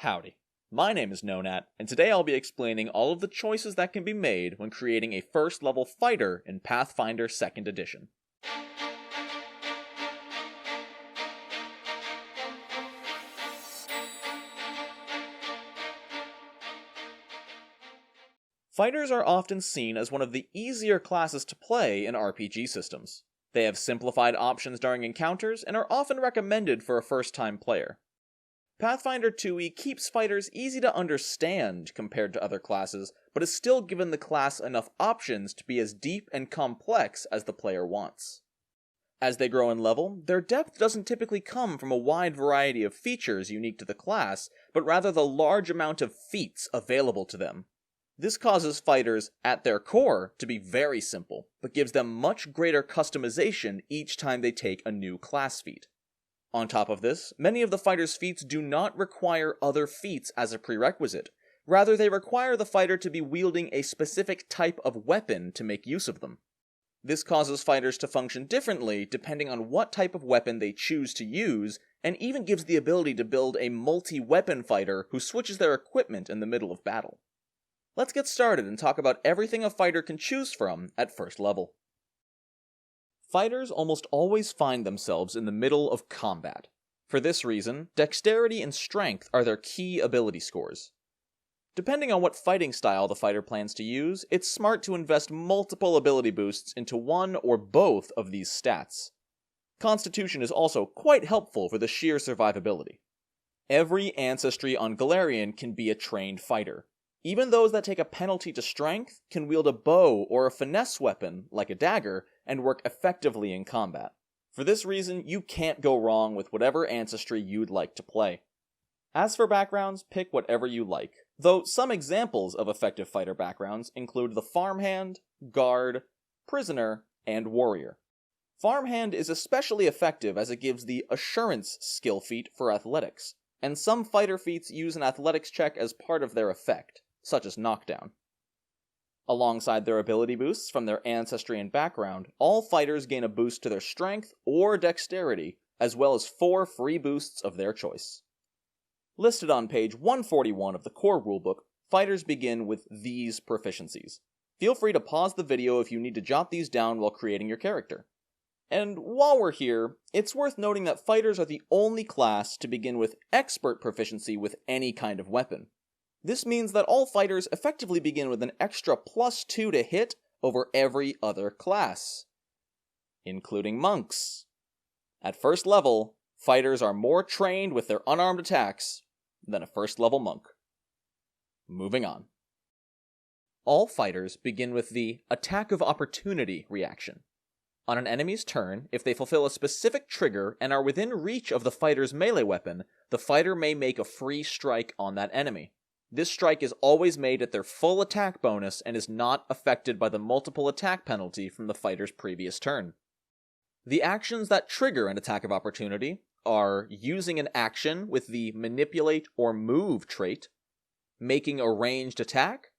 Howdy, my name is Nonat, and today I'll be explaining all of the choices that can be made when creating a first level fighter in Pathfinder Second Edition. Fighters are often seen as one of the easier classes to play in RPG systems. They have simplified options during encounters and are often recommended for a first-time player. Pathfinder 2e keeps fighters easy to understand compared to other classes, but has still given the class enough options to be as deep and complex as the player wants. As they grow in level, their depth doesn't typically come from a wide variety of features unique to the class, but rather the large amount of feats available to them. This causes fighters, at their core, to be very simple, but gives them much greater customization each time they take a new class feat. On top of this, many of the fighter's feats do not require other feats as a prerequisite. Rather, they require the fighter to be wielding a specific type of weapon to make use of them. This causes fighters to function differently depending on what type of weapon they choose to use, and even gives the ability to build a multi-weapon fighter who switches their equipment in the middle of battle. Let's get started and talk about everything a fighter can choose from at first level. Fighters almost always find themselves in the middle of combat. For this reason, dexterity and strength are their key ability scores. Depending on what fighting style the fighter plans to use, it's smart to invest multiple ability boosts into one or both of these stats. Constitution is also quite helpful for the sheer survivability. Every ancestry on Galarian can be a trained fighter. Even those that take a penalty to strength can wield a bow or a finesse weapon, like a dagger, and work effectively in combat. For this reason, you can't go wrong with whatever ancestry you'd like to play. As for backgrounds, pick whatever you like, though some examples of effective fighter backgrounds include the farmhand, guard, prisoner, and warrior. Farmhand is especially effective as it gives the assurance skill feat for athletics, and some fighter feats use an athletics check as part of their effect, such as knockdown. Alongside their ability boosts from their ancestry and background, all fighters gain a boost to their strength or dexterity, as well as 4 free boosts of their choice. Listed on page 141 of the core rulebook, fighters begin with these proficiencies. Feel free to pause the video if you need to jot these down while creating your character. And while we're here, it's worth noting that fighters are the only class to begin with expert proficiency with any kind of weapon. This means that all fighters effectively begin with an extra +2 to hit over every other class, including monks. At first level, fighters are more trained with their unarmed attacks than a first level monk. Moving on. All fighters begin with the Attack of Opportunity reaction. On an enemy's turn, if they fulfill a specific trigger and are within reach of the fighter's melee weapon, the fighter may make a free strike on that enemy. This strike is always made at their full attack bonus and is not affected by the multiple attack penalty from the fighter's previous turn. The actions that trigger an Attack of Opportunity are using an action with the Manipulate or Move trait, making a ranged attack,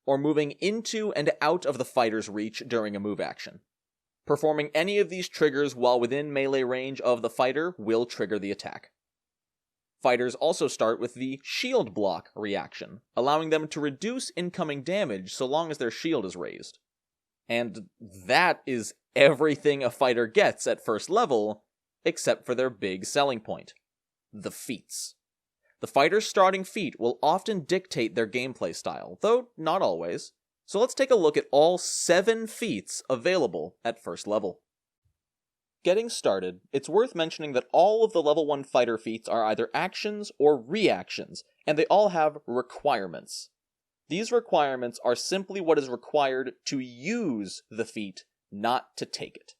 or moving into and out of the fighter's reach during a move action. Performing any of these triggers while within melee range of the fighter will trigger the attack. Fighters also start with the Shield Block reaction, allowing them to reduce incoming damage so long as their shield is raised. And that is everything a fighter gets at first level, except for their big selling point: the feats. The fighter's starting feat will often dictate their gameplay style, though not always. So let's take a look at all 7 feats available at first level. Getting started, it's worth mentioning that all of the level 1 fighter feats are either actions or reactions, and they all have requirements. These requirements are simply what is required to use the feat, not to take it.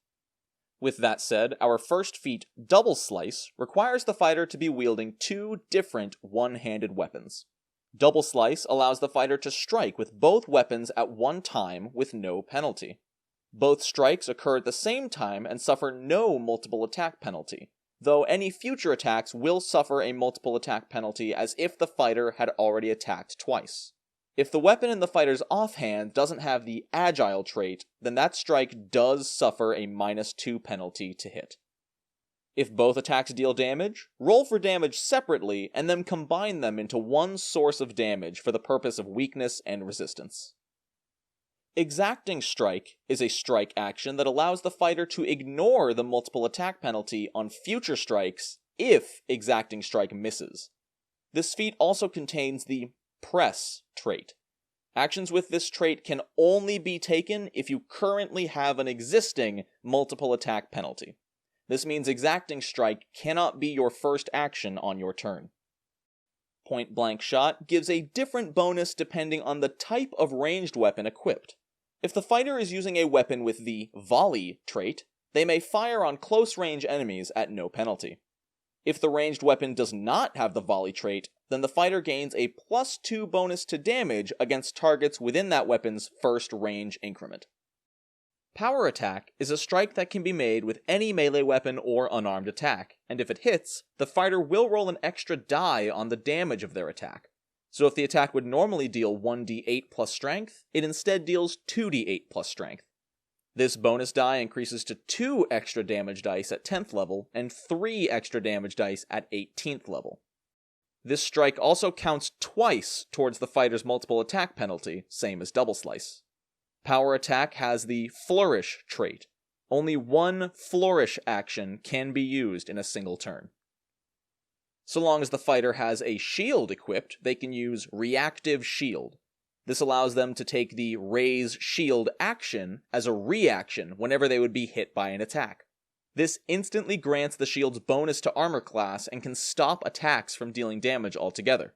With that said, our first feat, Double Slice, requires the fighter to be wielding 2 different one-handed weapons. Double Slice allows the fighter to strike with both weapons at one time with no penalty. Both strikes occur at the same time and suffer no multiple attack penalty, though any future attacks will suffer a multiple attack penalty as if the fighter had already attacked twice. If the weapon in the fighter's offhand doesn't have the Agile trait, then that strike does suffer a -2 penalty to hit. If both attacks deal damage, roll for damage separately and then combine them into one source of damage for the purpose of weakness and resistance. Exacting Strike is a strike action that allows the fighter to ignore the multiple attack penalty on future strikes if Exacting Strike misses. This feat also contains the Press trait. Actions with this trait can only be taken if you currently have an existing multiple attack penalty. This means Exacting Strike cannot be your first action on your turn. Point Blank Shot gives a different bonus depending on the type of ranged weapon equipped. If the fighter is using a weapon with the Volley trait, they may fire on close-range enemies at no penalty. If the ranged weapon does not have the Volley trait, then the fighter gains a +2 bonus to damage against targets within that weapon's first range increment. Power Attack is a strike that can be made with any melee weapon or unarmed attack, and if it hits, the fighter will roll an extra die on the damage of their attack. So if the attack would normally deal 1d8 plus strength, it instead deals 2d8 plus strength. This bonus die increases to 2 extra damage dice at 10th level, and 3 extra damage dice at 18th level. This strike also counts twice towards the fighter's multiple attack penalty, same as Double Slice. Power Attack has the Flourish trait. Only one Flourish action can be used in a single turn. So long as the fighter has a shield equipped, they can use Reactive Shield. This allows them to take the Raise Shield action as a reaction whenever they would be hit by an attack. This instantly grants the shield's bonus to armor class and can stop attacks from dealing damage altogether.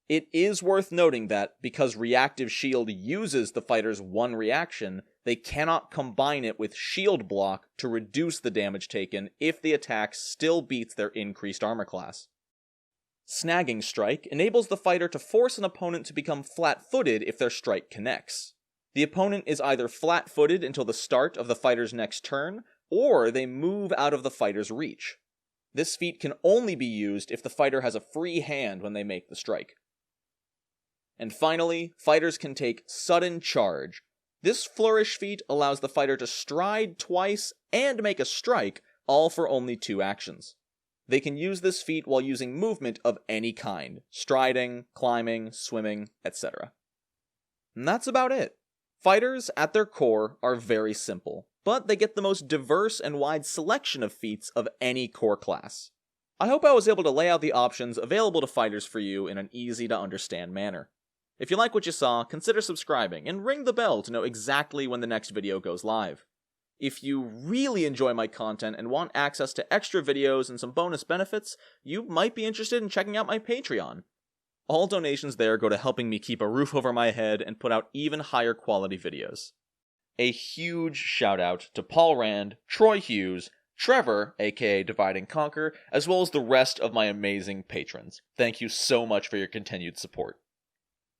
It is worth noting that, because Reactive Shield uses the fighter's one reaction, they cannot combine it with Shield Block to reduce the damage taken if the attack still beats their increased armor class. Snagging Strike enables the fighter to force an opponent to become flat-footed if their strike connects. The opponent is either flat-footed until the start of the fighter's next turn, or they move out of the fighter's reach. This feat can only be used if the fighter has a free hand when they make the strike. And finally, fighters can take Sudden Charge. This Flourish feat allows the fighter to stride twice and make a strike, all for only 2 actions. They can use this feat while using movement of any kind, striding, climbing, swimming, etc. And that's about it. Fighters, at their core, are very simple, but they get the most diverse and wide selection of feats of any core class. I hope I was able to lay out the options available to fighters for you in an easy-to-understand manner. If you like what you saw, consider subscribing, and ring the bell to know exactly when the next video goes live. If you really enjoy my content and want access to extra videos and some bonus benefits, you might be interested in checking out my Patreon. All donations there go to helping me keep a roof over my head and put out even higher quality videos. A huge shout out to Paul Rand, Troy Hughes, Trevor, aka Divide and Conquer, as well as the rest of my amazing patrons. Thank you so much for your continued support.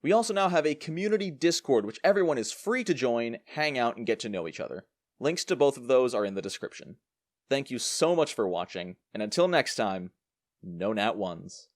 We also now have a community Discord which everyone is free to join, hang out, and get to know each other. Links to both of those are in the description. Thank you so much for watching, and until next time, no nat ones.